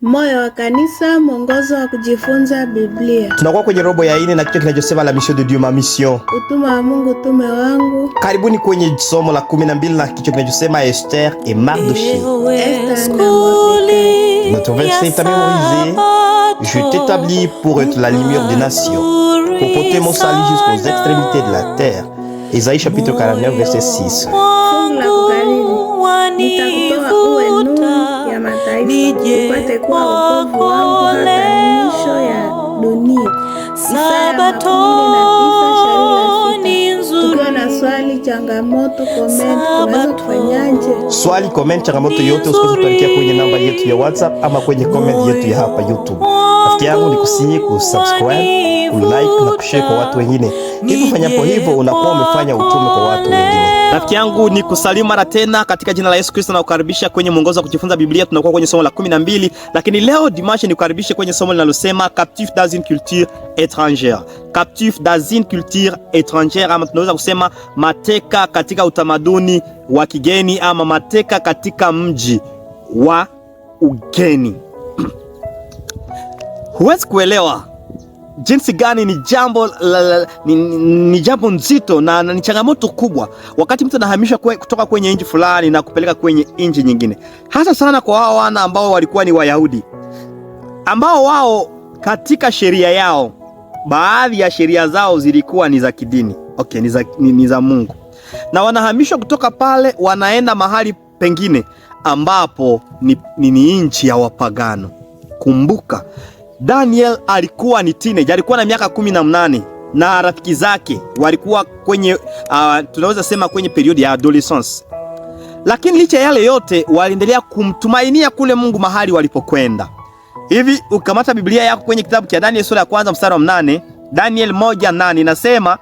Moyo wa Kanisa, mwongozo wa kujifunza Biblia. Tunakuwa kwenye robo ya 4 na kichwa kinachosema la mission de Dieu, ma mission. Utume wa Mungu, utume wangu. Karibuni kwenye somo la 12 na kichwa kinachosema Esther et Mardochée. Notre verset est à mémoriser. Je t'établis pour être la lumière des nations, pour porter mon salut jusqu'aux extrémités de la terre. Isaïe chapitre 49 verset 6. Nitakutoa uwe nuru ya mataifa, upate kuwa wokovu wangu hata mwisho ya dunia. Tukiwa na swali, changamoto, comment, unaweza kufanyaje? Swali, comment, changamoto yote usikose kutuandikia kwenye namba yetu ya WhatsApp ama kwenye comment yetu ya hapa YouTube. Rafiki yangu nikusihi kusubscribe, kulike na kushare kwa watu wengine. Hivi ufanyapo hivyo unakuwa umefanya utume kwa watu wengine. Rafiki yangu ni kusalimu mara tena katika jina la Yesu Kristo na kukaribisha kwenye mwongozo wa kujifunza Biblia. Tunakuwa kwenye somo la 12, lakini leo dimanche ni kukaribisha kwenye somo linalosema captif dans une culture étrangère. Captif dans une culture étrangère, ama tunaweza kusema mateka katika utamaduni wa kigeni ama mateka katika mji wa ugeni. Huwezi kuelewa jinsi gani ni jambo ni jambo nzito na ni changamoto kubwa wakati mtu anahamishwa kutoka kwenye nchi fulani na kupeleka kwenye nchi nyingine, hasa sana kwa wao wana ambao walikuwa ni Wayahudi, ambao wao katika sheria yao, baadhi ya sheria zao zilikuwa ni za kidini, okay, ni za Mungu, na wanahamishwa kutoka pale wanaenda mahali pengine ambapo ni nchi ya wapagano. Kumbuka Daniel alikuwa ni teenager, alikuwa na miaka 18 na rafiki zake walikuwa kwenye tunaweza sema kwenye period ya adolescence. Lakini licha yale yote waliendelea kumtumainia kule Mungu mahali walipokwenda. Hivi ukamata Biblia yako kwenye kitabu cha Daniel sura ya kwanza mstari wa 8, Daniel 1:8 inasema,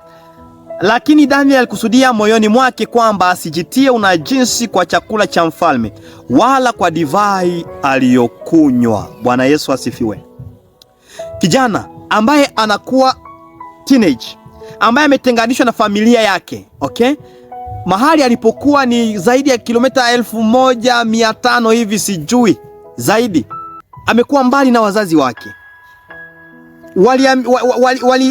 lakini Daniel alikusudia moyoni mwake kwamba asijitie unajisi kwa chakula cha mfalme wala kwa divai aliyokunywa. Bwana Yesu asifiwe. Kijana ambaye anakuwa teenage, ambaye ametenganishwa na familia yake, okay? Mahali alipokuwa ni zaidi ya kilomita 1500 hivi, sijui zaidi. Amekuwa mbali na wazazi wake.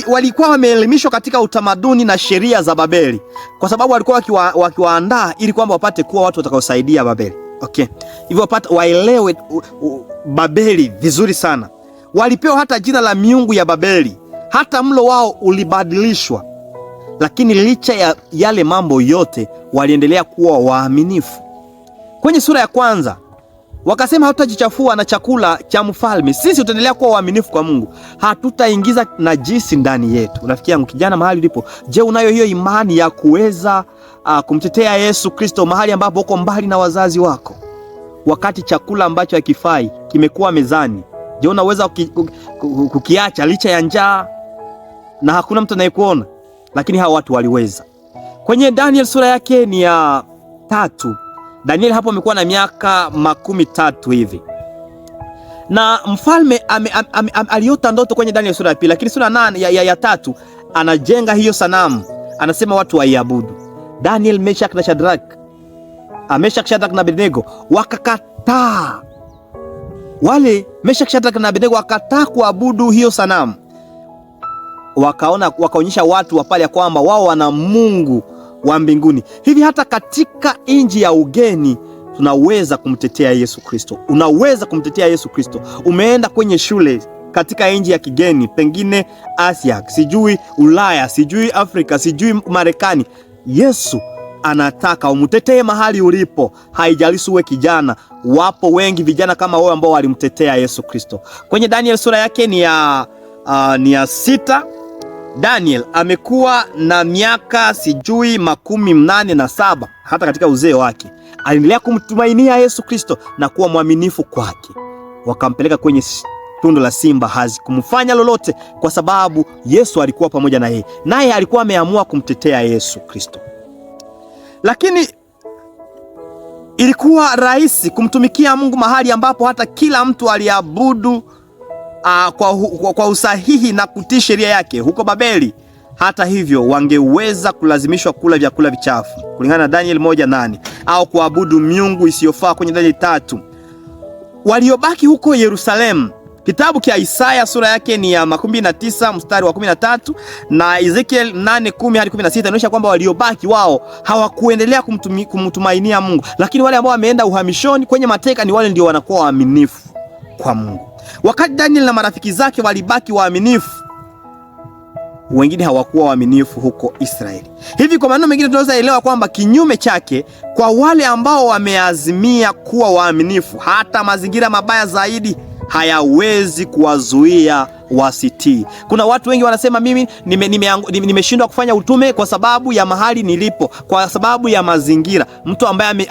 Walikuwa wameelimishwa katika utamaduni na sheria za Babeli, kwa sababu walikuwa wakiwaandaa ili kwamba wapate kuwa watu watakaosaidia Babeli, okay? Hivyo wapate waelewe Babeli vizuri sana. Walipewa hata jina la miungu ya Babeli, hata mlo wao ulibadilishwa. Lakini licha ya yale mambo yote waliendelea kuwa waaminifu. Kwenye sura ya kwanza wakasema, hatutajichafua na chakula cha mfalme, sisi tutaendelea kuwa waaminifu kwa Mungu, hatutaingiza najisi ndani yetu. Rafiki yangu kijana, mahali ulipo, je, unayo hiyo imani ya kuweza kumtetea Yesu Kristo mahali ambapo uko mbali na wazazi wako? Wakati chakula ambacho hakifai kimekuwa mezani, je, unaweza kukiacha licha ya njaa na hakuna mtu anayekuona? Lakini hawa watu waliweza. Kwenye Daniel sura yake ni ya 3, Daniel hapo amekuwa na miaka 13 hivi, na mfalme aliota ndoto kwenye Daniel sura ya 2, lakini sura ya 3 anajenga hiyo sanamu, anasema watu waiabudu. Daniel, Meshach na Shadrach, Shadrach na Abednego wakakataa. Wale Meshach, Shadrach na Abednego wakataa kuabudu hiyo sanamu. Wakaonyesha watu wa pale ya kwamba wao wana Mungu wa mbinguni. Hivi hata katika nchi ya ugeni tunaweza kumtetea Yesu Kristo. Unaweza kumtetea Yesu Kristo. Umeenda kwenye shule katika nchi ya kigeni, pengine Asia, sijui Ulaya, sijui Afrika, sijui Marekani. Yesu anataka umtetee mahali ulipo, haijalishi uwe kijana. Wapo wengi vijana kama wewe ambao walimtetea Yesu Kristo. Kwenye Daniel sura yake ni ya 6, Daniel amekuwa na miaka sijui 87, hata katika uzee wake aliendelea kumtumainia Yesu Kristo na kuwa mwaminifu kwake. Wakampeleka kwenye tundu la simba, hazikumfanya lolote kwa sababu Yesu alikuwa pamoja na yeye, naye alikuwa ameamua kumtetea Yesu Kristo. Lakini ilikuwa rahisi kumtumikia Mungu mahali ambapo hata kila mtu aliabudu kwa usahihi na kutii sheria yake. Huko Babeli, hata hivyo, wangeweza kulazimishwa kula vyakula vichafu kulingana na Daniel 1:8, au kuabudu miungu isiyofaa kwenye Daniel 3. waliobaki huko Yerusalemu. Kitabu kia Isaya sura yake ni ya 29 mstari wa 13 na Ezekiel 8:10 hadi 16 inaonyesha kwamba waliobaki wao hawakuendelea kumtumainia Mungu, lakini wale ambao wameenda uhamishoni kwenye mateka ni wale ndio wanakuwa waaminifu kwa Mungu. Wakati Daniel na marafiki zake walibaki waaminifu, wengine hawakuwa waaminifu huko Israeli. Hivi kwa maneno mengine tunaweza elewa kwamba kinyume chake, kwa wale ambao wameazimia kuwa waaminifu, hata mazingira mabaya zaidi hayawezi kuwazuia wasitii. Kuna watu wengi wanasema mimi nimeshindwa kufanya utume kwa sababu ya mahali nilipo, kwa sababu ya mazingira. Mtu ambaye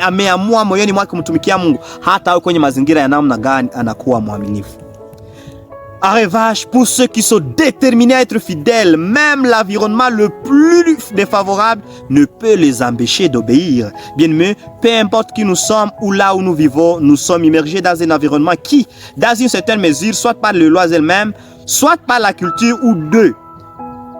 ameamua moyoni mwake kumtumikia Mungu, hata kwenye mazingira ya namna gani anakuwa mwaminifu. En revanche, pour ceux qui sont déterminés à être fidèles, même l'environnement le plus défavorable ne peut les empêcher d'obéir. Bien-aimés, peu importe qui nous sommes ou là où nous vivons, nous sommes immergés dans un environnement qui, dans une certaine mesure, soit par les lois elles-mêmes, soit par la culture ou deux,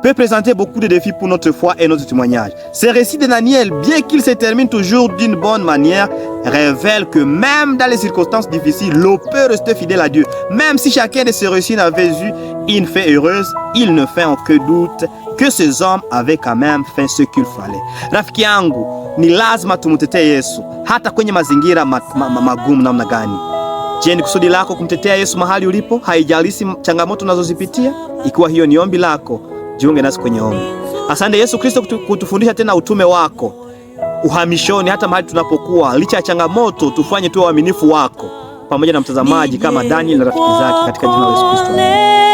peut présenter beaucoup de défis pour notre foi et notre témoignage. Ce récit de Daniel, bien qu'il se termine toujours d'une bonne manière, révèle que même dans les circonstances difficiles, l'on peut rester fidèle à Dieu. Même si chacun de ces récits n'avait eu une fin heureuse, il ne fait aucun doute que ces hommes avaient quand même fait ce qu'il fallait. Rafiki yangu, ni lazima tumutetee Yesu hata kwenye mazingira magumu namna gani. Je, ni kusudi lako kumtetea Yesu mahali ulipo, haijalishi changamoto unazozipitia? Ikiwa hiyo ni ombi lako, jiunge nasi kwenye ombi. Asante Yesu Kristo kutufundisha tena utume wako uhamishoni, hata mahali tunapokuwa, licha ya changamoto, tufanye tuwe waaminifu wako, pamoja na mtazamaji kama Daniel na rafiki zake, katika jina la Yesu Kristo.